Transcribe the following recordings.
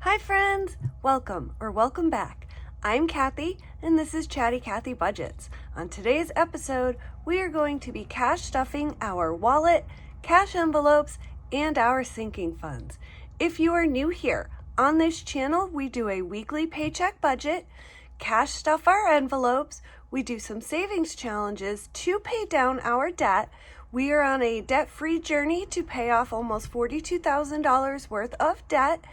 Hi friends, welcome back. I'm Kathy and this is Chatty Kathy Budgets. On today's episode, we are going to be cash stuffing our wallet, cash envelopes, and our sinking funds. If you are new here, on this channel, we do a weekly paycheck budget, cash stuff our envelopes, we do some savings challenges to pay down our debt. We are on a debt-free journey to pay off almost $42,000 worth of debt.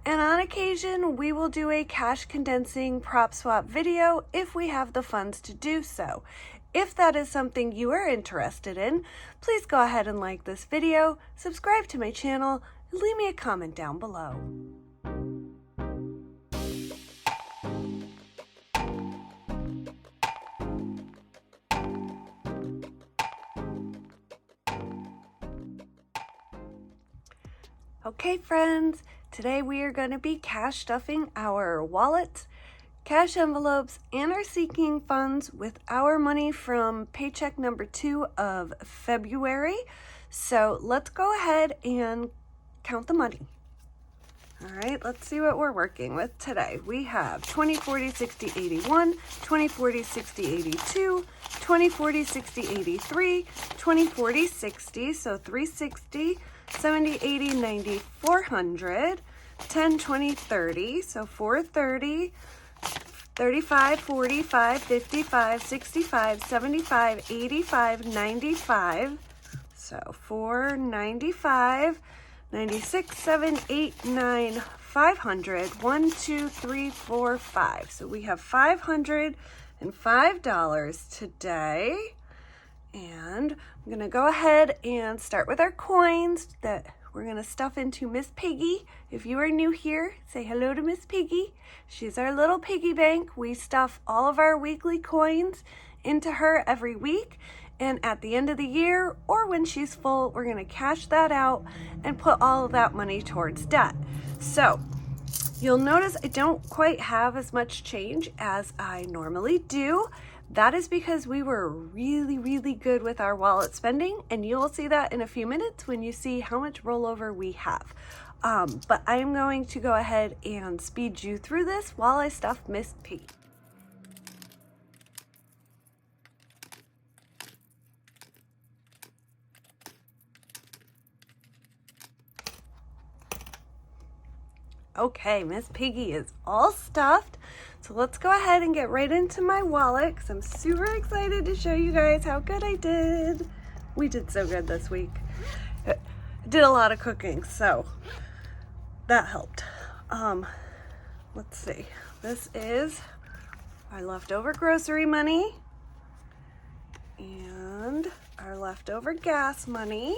And on occasion, we will do a cash condensing prop swap video if we have the funds to do so. If that is something you are interested in, please go ahead and like this video, subscribe to my channel, and leave me a comment down below. Okay friends, today we are going to be cash stuffing our wallets, cash envelopes, and our sinking funds with our money from paycheck number 2 of February. So let's go ahead and count the money. All right, let's see what we're working with today. We have 20, 40, 60, 81, 20, 40, 60, 82, 20, 40, 60, 83, 20, 40, 60, so 360, 70, 80, 90, 400, 10, 20, 30, so 430, 35, 45, 55, 65, 75, 85, 95, so 495, 96, 7, 8, 9, 500, 1, 2, 3, 4, 5. So we have $505 today. And I'm going to go ahead and start with our coins that we're going to stuff into Miss Piggy. If you are new here, say hello to Miss Piggy. She's our little piggy bank. We stuff all of our weekly coins into her every week. And at the end of the year, or when she's full, we're going to cash that out and put all of that money towards debt. So you'll notice I don't quite have as much change as I normally do. That is because we were really good with our wallet spending, and you'll see that in a few minutes when you see how much rollover we have. But I am going to go ahead and speed you through this while I stuff Miss Piggy. Okay, Miss Piggy is all stuffed. So let's go ahead and get right into my wallet because I'm super excited to show you guys how good I did. We did so good this week. I did a lot of cooking, so that helped. Let's see. This is our leftover grocery money and our leftover gas money.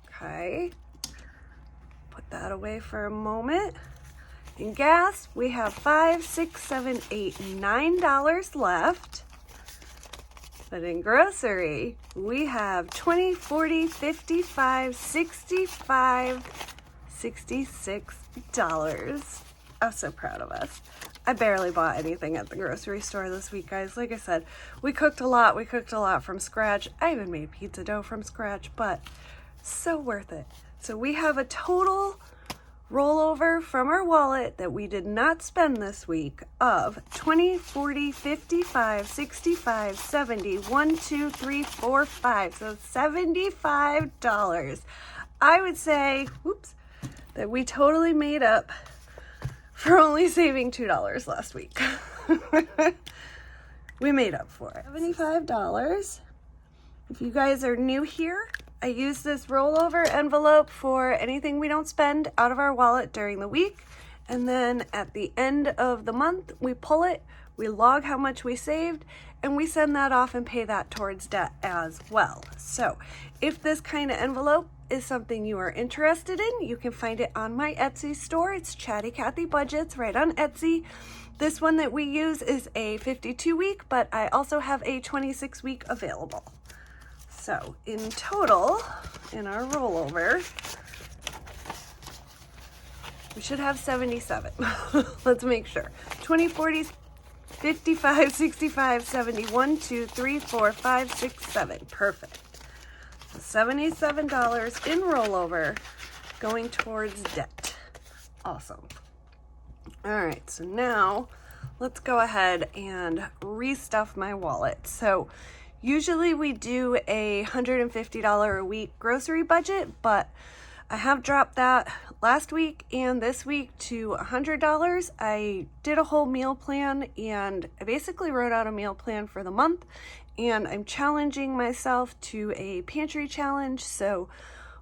Okay. Put that away for a moment. In gas, we have $5, $6, $7, $8, $9 left. But in grocery, we have $20, $40, $55, $65, $66. I'm so proud of us. I barely bought anything at the grocery store this week, guys. Like I said, we cooked a lot. We cooked a lot from scratch. I even made pizza dough from scratch, but so worth it. So we have a total rollover from our wallet that we did not spend this week of 20, 40, 55, 65, 70, 1, 2, 3, 4, 5. So $75. I would say, whoops, that we totally made up for only saving $2 last week. We made up for it. $75. If you guys are new here, I use this rollover envelope for anything we don't spend out of our wallet during the week. And then at the end of the month, we pull it, we log how much we saved, and we send that off and pay that towards debt as well. So if this kind of envelope is something you are interested in, you can find it on my Etsy store. It's Chatty Kathy Budgets right on Etsy. This one that we use is a 52-week, but I also have a 26-week available. So in total, in our rollover, we should have 77. Let's make sure. 20, 40, 55, 65, 70, 1, 2, 3, 4, 5, 6, 7. Perfect. So $77 in rollover going towards debt. Awesome. All right, so now let's go ahead and restuff my wallet. So usually we do a $150 a week grocery budget, but I have dropped that last week and this week to $100. I did a whole meal plan and I basically wrote out a meal plan for the month, and I'm challenging myself to a pantry challenge. So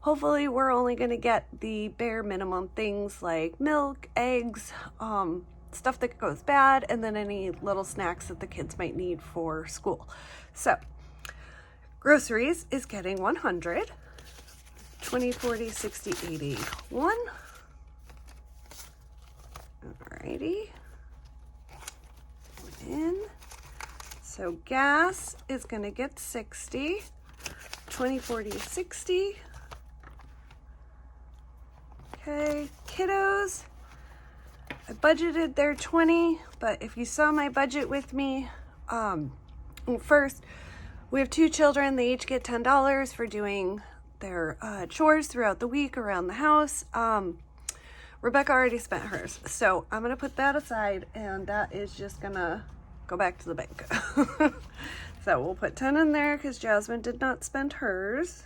hopefully we're only going to get the bare minimum things like milk, eggs, stuff that goes bad, and then any little snacks that the kids might need for school. So groceries is getting 100, 20, 40, 60, 80, 1. Alrighty. In. So gas is going to get 60, 20, 40, 60. Okay, kiddos, I budgeted their 20, but if you saw my budget with me, first, we have 2 children. They each get $10 for doing their chores throughout the week around the house. Rebecca already spent hers, so I'm going to put that aside, and that is just going to go back to the bank. So we'll put 10 in there because Jasmine did not spend hers.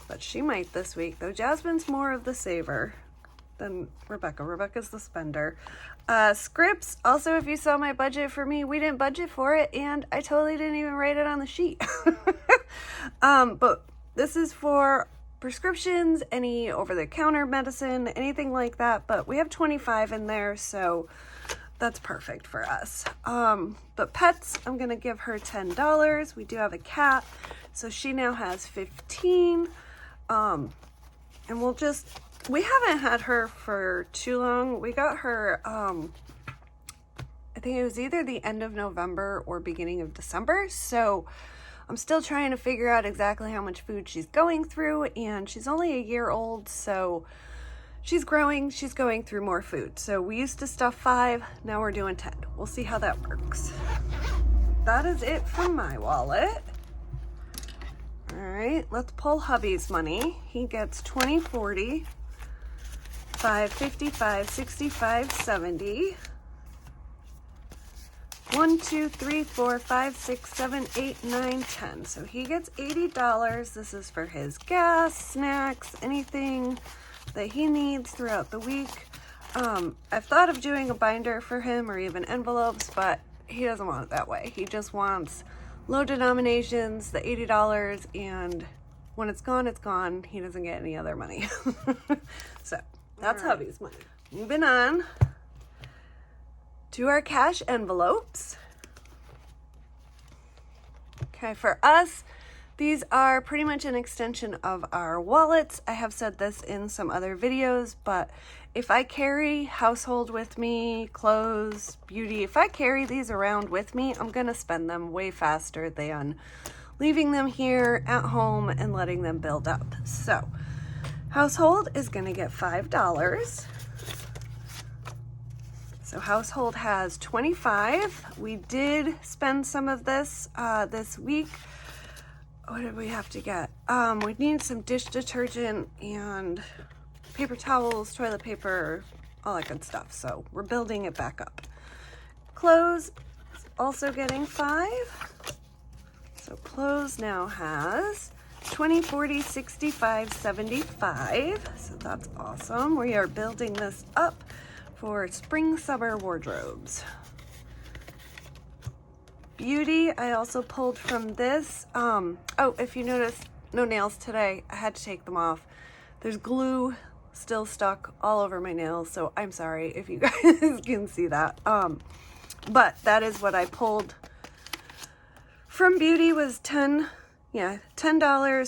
But she might this week, though Jasmine's more of the saver than Rebecca. Rebecca's the spender. Scripts, also, if you saw my budget for me, we didn't budget for it, and I totally didn't even write it on the sheet. But this is for prescriptions, any over-the-counter medicine, anything like that. But we have 25 in there, so that's perfect for us. But pets, I'm going to give her $10. We do have a cat, so she now has 15. And we haven't had her for too long. We got her, I think it was either the end of November or beginning of December. So I'm still trying to figure out exactly how much food she's going through, and she's only a year old. So she's growing, she's going through more food. So we used to stuff 5, now we're doing 10. We'll see how that works. That is it for my wallet. All right, let's pull hubby's money. He gets 20, 40, 5, 55, 65, 70. 1, 2, 3, 4, 5, 6, 7, 8, 9, 10. So he gets $80. This is for his gas, snacks, anything that he needs throughout the week. I've thought of doing a binder for him or even envelopes, but he doesn't want it that way. He just wants low denominations, the $80, and when it's gone, it's gone. He doesn't get any other money. So that's hubby's money. Moving on to our cash envelopes. Okay, for us, these are pretty much an extension of our wallets. I have said this in some other videos, but if I carry household with me, clothes, beauty, if I carry these around with me, I'm going to spend them way faster than leaving them here at home and letting them build up. So household is going to get $5. So household has 25. We did spend some of this this week. What did we have to get? We need some dish detergent and paper towels, toilet paper, all that good stuff. So we're building it back up. Clothes is also getting 5. So clothes now has 20, 40, 65, 75. So that's awesome. We are building this up for spring, summer wardrobes. Beauty, I also pulled from this. Oh, if you notice, no nails today. I had to take them off. There's glue still stuck all over my nails, so I'm sorry if you guys can see that. But that is what I pulled from Beauty. Was $10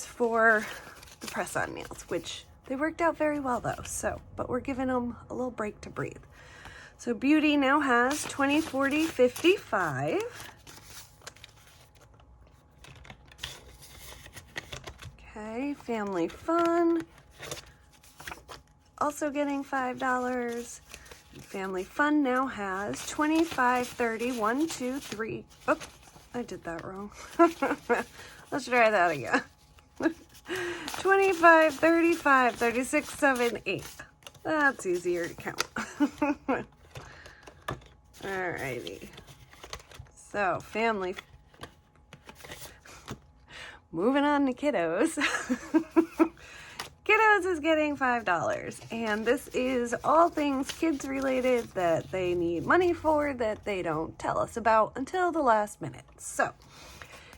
for the press-on nails, which they worked out very well though. So, but we're giving them a little break to breathe. So Beauty now has 20, 40, 55. Okay, Family Fun, also getting $5. Family Fun now has 25, 30, 1, 2, 3. Oh, I did that wrong. Let's try that again. 25, 35, 36, 7, 8. That's easier to count. Alrighty. So, family. Moving on to kiddos. Kiddos is getting $5, and this is all things kids related that they need money for that they don't tell us about until the last minute. So,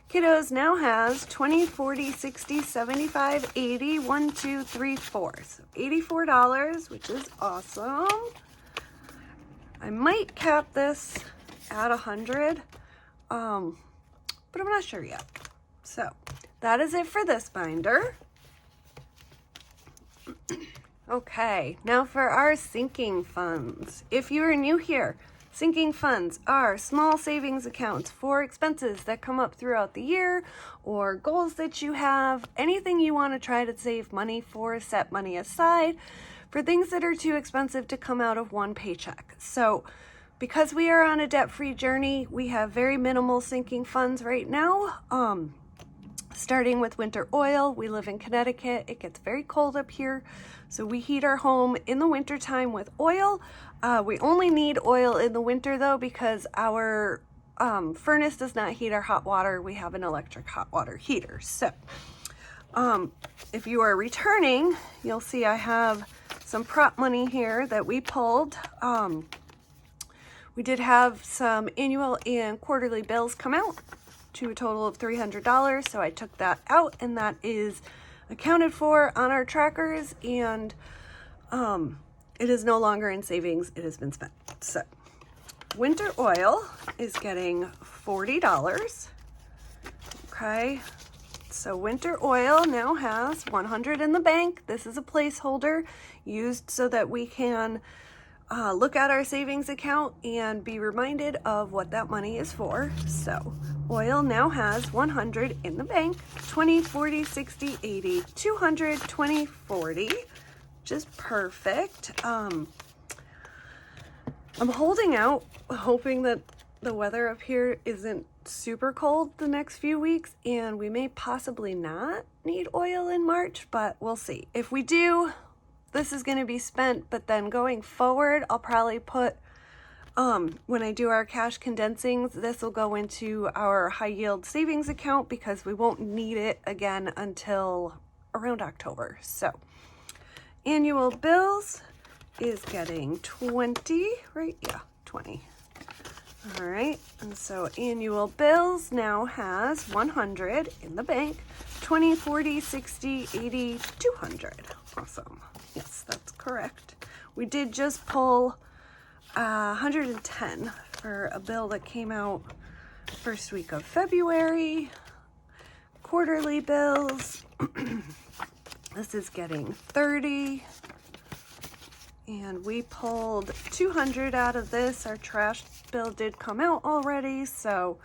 kiddos now has 20, 40, 60, 75, 80, 1, 2, 3, 4. So $84, which is awesome. I might cap this at 100, but I'm not sure yet. So that is it for this binder. Okay, now for our sinking funds. If you are new here, sinking funds are small savings accounts for expenses that come up throughout the year or goals that you have, anything you want to try to save money for, set money aside for things that are too expensive to come out of one paycheck. So because we are on a debt-free journey, we have very minimal sinking funds right now. Starting with winter oil. We live in Connecticut. It gets very cold up here, so we heat our home in the winter time with oil. We only need oil in the winter though because our furnace does not heat our hot water. We have an electric hot water heater. So if you are returning, you'll see I have some prop money here that we pulled. We did have some annual and quarterly bills come out to a total of $300, so I took that out, and that is accounted for on our trackers, and it is no longer in savings. It has been spent. So winter oil is getting $40. Okay, so winter oil now has 100 in the bank. This is a placeholder used so that we can look at our savings account and be reminded of what that money is for. So oil now has 100 in the bank, 20, 40, 60, 80, 200, 20, 40, which is perfect. I'm holding out, hoping that the weather up here isn't super cold the next few weeks, and we may possibly not need oil in March, but we'll see. If we do, this is going to be spent, but then going forward, I'll probably put, when I do our cash condensings, this will go into our high yield savings account because we won't need it again until around October. So annual bills is getting 20, right? Yeah, 20. All right, and so annual bills now has 100 in the bank, 20, 40, 60, 80, 200. Awesome. Yes, that's correct. We did just pull 110 for a bill that came out first week of February. Quarterly bills, this is getting 30. And we pulled 200 out of this. Our trash bill did come out already, so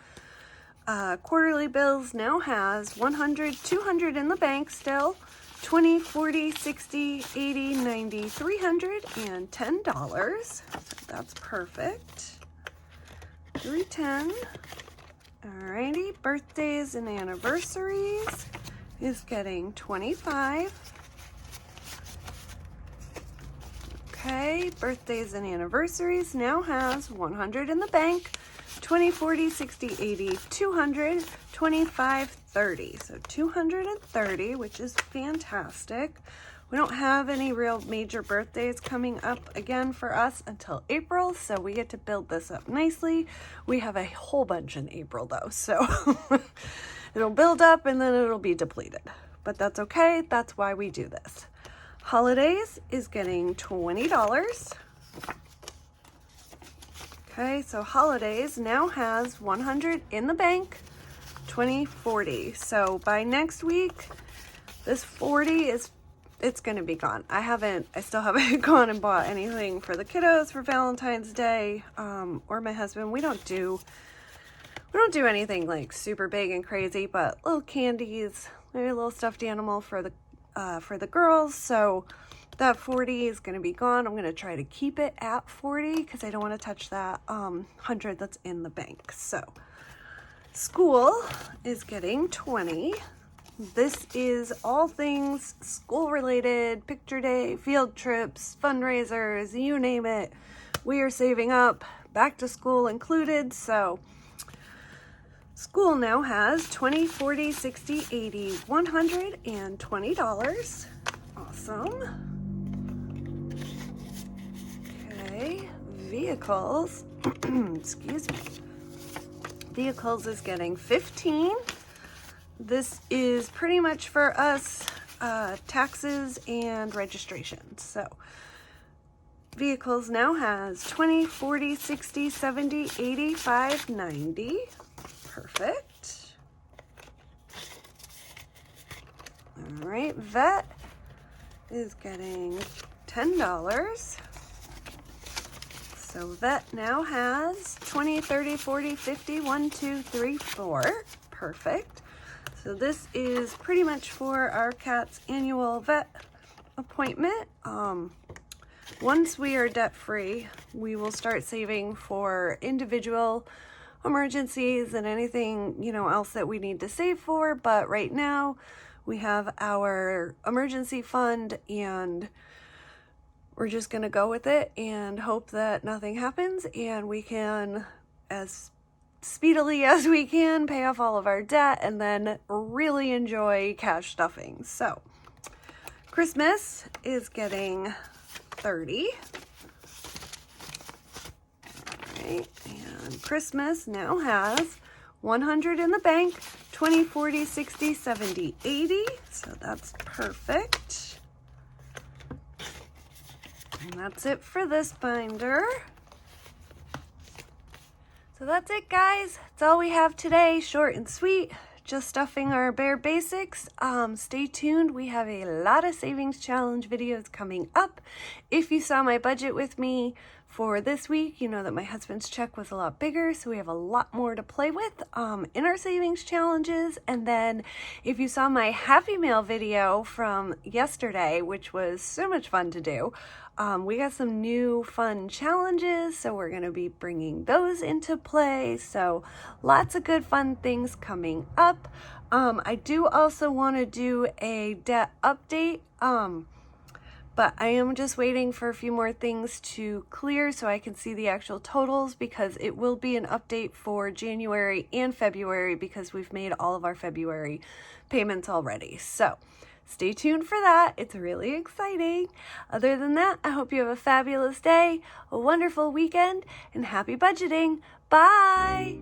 quarterly bills now has 100, 200 in the bank still, 20, 40, 60, 80, 90, 300, and $10. So that's perfect. 310. Alrighty, birthdays and anniversaries is getting 25. Okay, birthdays and anniversaries now has 100 in the bank, 20, 40, 60, 80, 200, 25, 30. So 230, which is fantastic. We don't have any real major birthdays coming up again for us until April, so we get to build this up nicely. We have a whole bunch in April though, so it'll build up and then it'll be depleted. But that's okay, that's why we do this. Holidays is getting $20. Okay, so holidays now has 100 in the bank, 20, 40. So by next week, this 40 it's going to be gone. I still haven't gone and bought anything for the kiddos for Valentine's Day, or my husband. We don't do anything like super big and crazy, but little candies, maybe a little stuffed animal for the girls. So that 40 is going to be gone. I'm going to try to keep it at 40 because I don't want to touch that 100 that's in the bank. So school is getting 20. This is all things school related, picture day, field trips, fundraisers, you name it. We are saving up, back to school included. So school now has $20, $40, $60, $80, $120. Awesome. Okay, vehicles, excuse me. Vehicles is getting 15. This is pretty much for us, taxes and registration. So vehicles now has 20, 40, 60, 70, 85, 90. Perfect. All right, vet is getting $10. So vet now has 20, 30, 40, 50, 1, 2, 3, 4. Perfect. So this is pretty much for our cat's annual vet appointment. Once we are debt free, we will start saving for individual emergencies and anything, else that we need to save for. But right now we have our emergency fund, and we're just going to go with it and hope that nothing happens, and we can, as speedily as we can, pay off all of our debt and then really enjoy cash stuffing. So Christmas is getting 30. All right, and Christmas now has 100 in the bank, 20, 40, 60, 70, 80. So that's perfect. And that's it for this binder. So that's it, guys. That's all we have today. Short and sweet. Just stuffing our bare basics. Stay tuned. We have a lot of savings challenge videos coming up. If you saw my budget with me for this week, you know that my husband's check was a lot bigger, so we have a lot more to play with in our savings challenges. And then if you saw my Happy Meal video from yesterday, which was so much fun to do, we got some new fun challenges, so we're going to be bringing those into play. So lots of good fun things coming up. I do also want to do a debt update, but I am just waiting for a few more things to clear so I can see the actual totals, because it will be an update for January and February because we've made all of our February payments already. So stay tuned for that. It's really exciting. Other than that, I hope you have a fabulous day, a wonderful weekend, and happy budgeting. Bye!